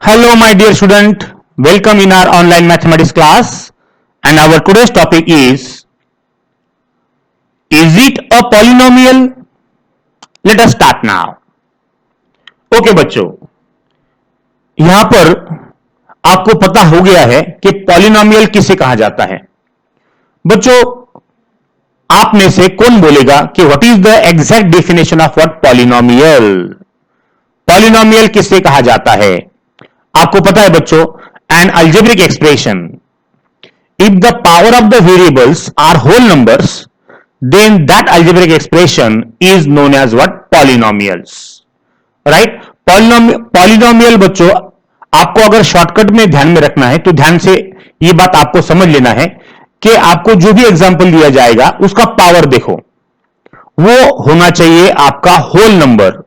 Hello my dear student, welcome in our online mathematics class and our today's topic is it a polynomial? Let us start now. Okay बच्चों, यहां पर आपको पता हो गया है कि पॉलिनोमियल किसे कहा जाता है। बच्चों, आप में से कौन बोलेगा कि what is the exact definition of what polynomial? Polynomial किसे कहा जाता है? आपको पता है बच्चों, an algebraic expression if the power of the variables are whole numbers then that algebraic expression is known as what? Polynomials. Right? Polynomial बच्चों, आपको अगर शॉर्टकट में ध्यान में रखना है तो ध्यान से यह बात आपको समझ लेना है कि आपको जो भी एग्जांपल दिया जाएगा उसका पावर देखो, वो होना चाहिए आपका होल नंबर।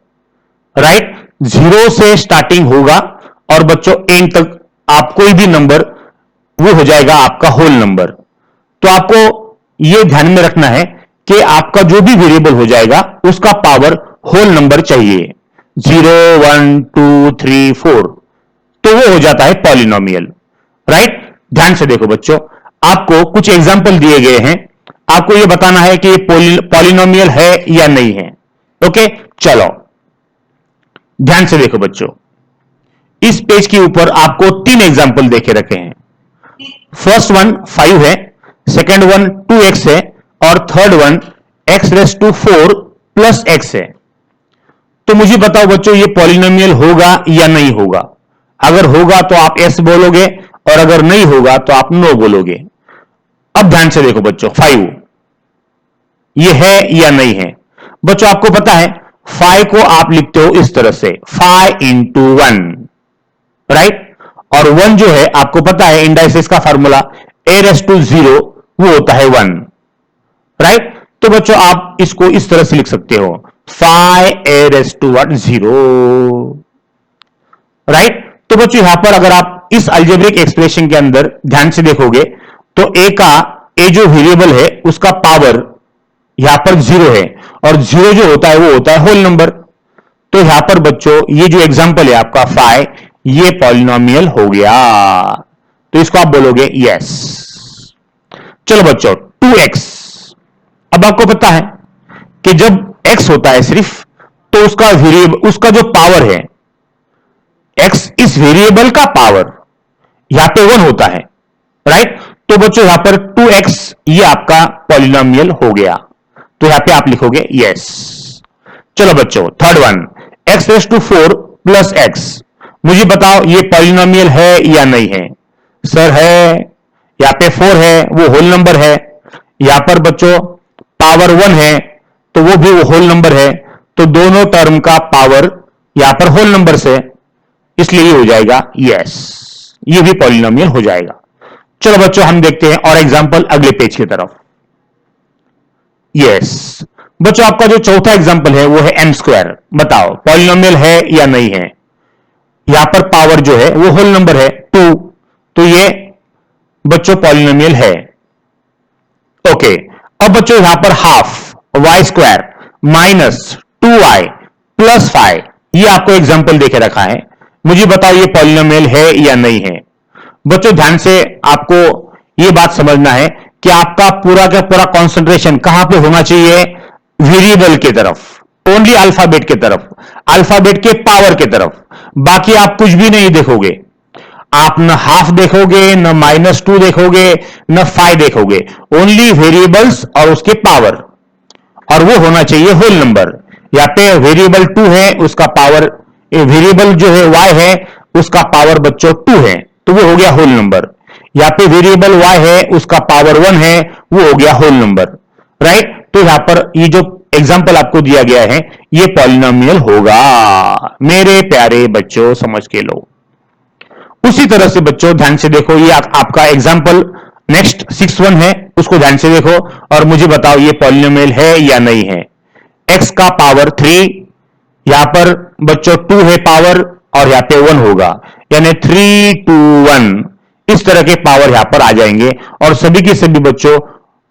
राइट? जीरो से स्टार्टिंग होगा और बच्चों एंड तक आप कोई भी नंबर वो हो जाएगा आपका होल नंबर। तो आपको यह ध्यान में रखना है कि आपका जो भी वेरिएबल हो जाएगा उसका पावर होल नंबर चाहिए, 0 1 2 3 4, तो वो हो जाता है पॉलिनोमियल। राइट? ध्यान से देखो बच्चों, आपको कुछ एग्जांपल दिए गए हैं, आपको यह बताना है कि ये पॉलिनोमियल है या नहीं है। ओके, चलो ध्यान से देखो बच्चों, इस पेज के ऊपर आपको 3 एग्जांपल देखे रखे हैं। फर्स्ट वन 5 है, सेकंड वन 2x है और third one x raise to 4 plus x है। तो मुझे बताओ बच्चों, ये पॉलिनोमियल होगा या नहीं होगा? अगर होगा तो आप s बोलोगे और अगर नहीं होगा तो आप नो बोलोगे। अब ध्यान से देखो बच्चों, 5 ये है या नहीं है? बच्चों आपको पता है 5 को आप लिखते हो इस तरह से 5 इंटू 1। राइट? और 1 जो है आपको पता है इंडाइसिस का फार्मूला a रेज़ टू 0 वो होता है 1। राइट? तो बच्चों आप इसको इस तरह से लिख सकते हो 5a रेज़ टू 0। राइट? तो बच्चों यहां पर अगर आप इस अलजेब्रिक एक्सप्रेशन के अंदर ध्यान से देखोगे तो a जो वेरिएबल है उसका पावर यहां पर 0 है और 0 जो होता है वो होता है होल नंबर। तो यहां पर बच्चों ये जो एग्जांपल है आपका 5, ये पॉलिनोमियल हो गया, तो इसको आप बोलोगे यस। चलो बच्चों 2x, अब आपको पता है कि जब x होता है सिर्फ तो उसका वेरिएबल, उसका जो पावर है x, इस वेरिएबल का पावर यहां पे 1 होता है। राइट? तो बच्चों यहां पर 2x ये आपका पॉलिनोमियल हो गया, तो यहां पे आप लिखोगे यस। चलो बच्चों third one x raise to 4 plus x, मुझे बताओ ये पॉलिनोमियल है या नहीं है? सर है, यहां पे 4 है वो होल नंबर है, यहां पर बच्चों पावर 1 है तो वो भी होल नंबर है, तो दोनों टर्म का पावर यहां पर होल नंबर से, इसलिए ये हो जाएगा यस, ये भी पॉलिनोमियल हो जाएगा। चलो बच्चों हम देखते हैं और एग्जांपल अगले पेज की तरफ। यस बच्चों, आपका जो चौथा एग्जांपल है वो है m स्क्वायर। बताओ पॉलिनोमियल है या नहीं है? यहां पर पावर जो है वो होल नंबर है 2, तो ये बच्चों पॉलिनोमियल है। ओके, अब बच्चों यहां पर half y square minus 2y plus 5, ये आपको एग्जांपल देके रखा है, मुझे बताओ ये पॉलिनोमियल है या नहीं है? बच्चों ध्यान से आपको ये बात समझना है कि आपका पूरा का पूरा कंसंट्रेशन कहां पे होना चाहिए? वेरिएबल की तरफ, ओनली अल्फाबेट की तरफ, अल्फाबेट के पावर की तरफ। बाकी आप कुछ भी नहीं देखोगे, आप न हाफ देखोगे, न -2 देखोगे, न 5 देखोगे, ओनली वेरिएबल्स और उसके पावर, और वो होना चाहिए होल नंबर। यहां पे वेरिएबल 2 है, उसका पावर, वेरिएबल जो है y है उसका पावर बच्चों 2 है, तो वो हो गया होल नंबर। यहां पे वेरिएबल y है उसका पावर 1 है, वो हो गया होल नंबर। राइट? तो यहां पर ये जो एग्जांपल आपको दिया गया है ये पॉलिनोमियल होगा। मेरे प्यारे बच्चों समझ के लो। उसी तरह से बच्चों ध्यान से देखो, ये आपका एग्जांपल नेक्स्ट 6 वन है, उसको ध्यान से देखो और मुझे बताओ ये पॉलिनोमियल है या नहीं है? x का पावर 3, यहां पर बच्चों 2 है पावर और यहां पे 1 होगा, यानी 3 2 1, इस तरह के पावर यहां पर आ जाएंगे और सभी के सभी बच्चों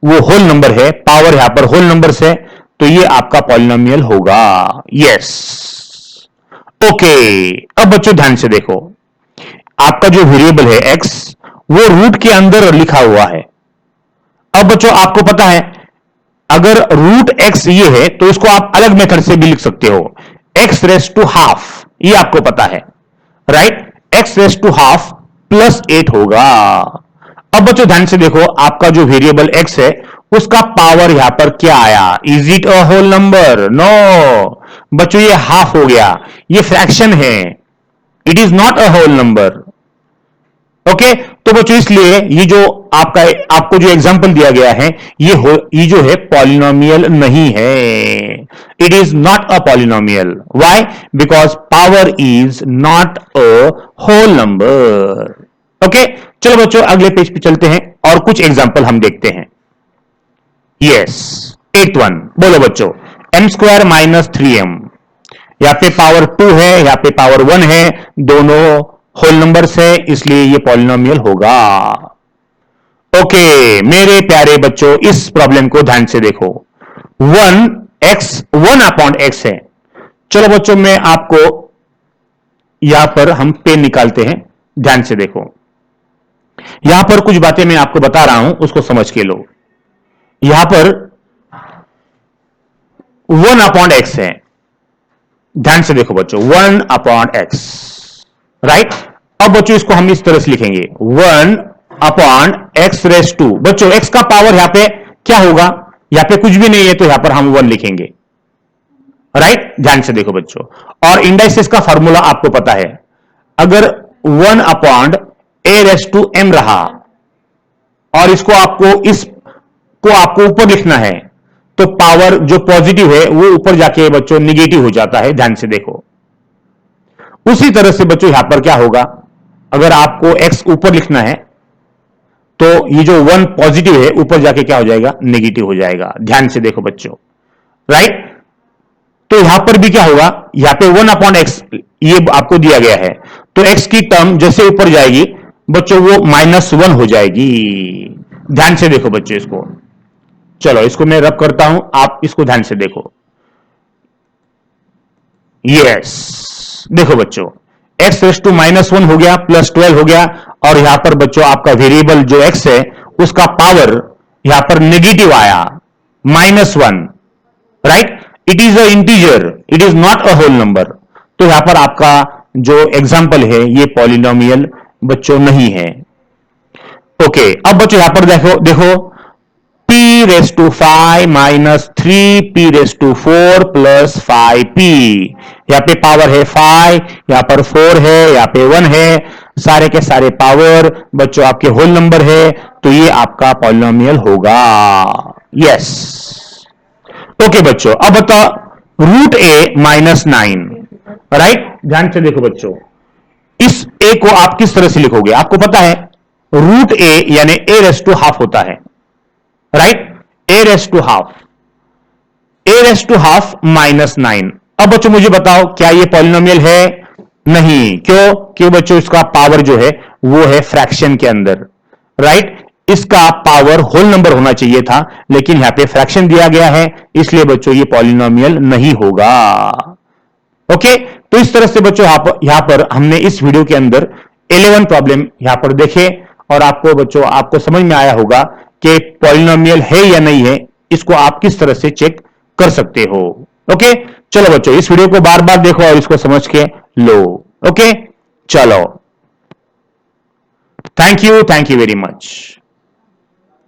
वो होल नंबर है, पावर यहां पर होल नंबर से, तो ये आपका पॉलिनोमियल होगा। यस। ओके, अब बच्चों ध्यान से देखो, आपका जो वेरिएबल है x वो रूट के अंदर लिखा हुआ है। अब बच्चों आपको पता है अगर रूट x ये है तो इसको आप अलग मेथड से भी लिख सकते हो, x रेस टू हाफ, ये आपको पता है, right? x raise to half plus 8 होगा। अब बच्चों ध्यान से देखो, आपका जो वेरिएबल x है उसका पावर यहां पर क्या आया? Is it a whole number? No बच्चों, ये हाफ हो गया, ये फ्रैक्शन है, it is not a whole number. Okay, तो बच्चों इसलिए ये जो आपको जो एग्जांपल दिया गया है ये जो है पॉलिनोमियल नहीं है, it is not a polynomial. Why? Because power is not a whole number. Okay, चलो बच्चों अगले पेज पे चलते हैं और कुछ एग्जांपल हम देखते हैं। यस, 8th वन बोलो बच्चों, m स्क्वायर माइनस 3m, यहाँ पे पावर 2 है, यहाँ पे पावर 1 है, दोनों होल नंबर्स है, इसलिए ये पॉलिनोमियल होगा। ओके मेरे प्यारे बच्चों, इस प्रॉब्लम को ध्यान से देखो, 1 अपॉन x है। चलो बच्चों मैं आपको यहां पर हम पेन निकालते हैं, ध्यान से देखो, यहां पर कुछ बातें मैं आपको बता रहा हूं, उसको समझ के लो। यहां पर 1 अपॉन x है, ध्यान से देखो बच्चों, 1 अपॉन x, राइट? अब बच्चों इसको हम इस तरह से लिखेंगे, 1 अपॉन x रेस टू, बच्चों x का पावर यहां पे क्या होगा? यहां पे कुछ भी नहीं है तो यहां पर हम 1 लिखेंगे, राइट? ध्यान से देखो बच्चों, और इंडाइसिस का फॉर्मूला आपको पता है, अगर 1 upon a raise to m रहा और इसको आपको ऊपर लिखना है, तो पावर जो पॉजिटिव है वो ऊपर जाके बच्चों निगेटिव हो जाता है, ध्यान से देखो। उसी तरह से बच्चों यहां पर क्या होगा, अगर आपको x ऊपर लिखना है तो ये जो 1 पॉजिटिव है ऊपर जाके क्या हो जाएगा? नेगेटिव हो जाएगा, ध्यान से देखो बच्चों, राइट? तो यहां पर भी क्या होगा, यहां पे 1 अपॉन x ये आपको दिया गया है, तो x की टर्म जैसे ऊपर जाएगी बच्चों वो -1 हो जाएगी, ध्यान से देखो बच्चों इसको। चलो इसको मैं रब करता हूं, आप इसको ध्यान से देखो। यस, देखो बच्चों, x रेस टू -1 हो गया, प्लस 12 हो गया, और यहां पर बच्चों आपका वेरिएबल जो x है उसका पावर यहां पर नेगेटिव आया, -1, right? It is a integer, it is not a whole number, तो यहां पर आपका जो एग्जाम्पल है ये पॉलिनोमियल बच्चों नहीं है। ओके, अब बच्चों यहां पर देखो p raise to 5 minus 3p raise to 4 plus 5p, यहां पे पावर है 5, यहां पर 4 है, यहां पे 1 है, सारे के सारे पावर बच्चों आपके होल नंबर है, तो ये आपका पॉलिनोमियल होगा। यस, ओके बच्चों, अब बताओ रूट ए -9, राइट? ध्यान से देखो बच्चों, इस ए को आप किस तरह से लिखोगे? आपको पता है रूट ए यानी ए रेस टू हाफ होता है, right? A raise to half, a raise to half -9। अब बच्चों मुझे बताओ क्या ये पॉलिनोमियल है? नहीं, क्यों? क्यों बच्चों, इसका पावर जो है वो है फ्रैक्शन के अंदर, राइट? इसका पावर होल नंबर होना चाहिए था, लेकिन यहां पे फ्रैक्शन दिया गया है, इसलिए बच्चों ये पॉलिनोमियल नहीं होगा। ओके, तो इस तरह से बच्चों यहां पर हमने इस वीडियो के अंदर 11 प्रॉब्लम यहां पर देखे, और आपको बच्चों आपको समझ में आया होगा कि पॉलिनोमियल है या नहीं है, इसको आप किस तरह से चेक कर सकते हो। ओके, चलो बच्चों इस वीडियो को बार बार देखो और इसको समझ के लो। ओके, चलो, थैंक यू वेरी मच।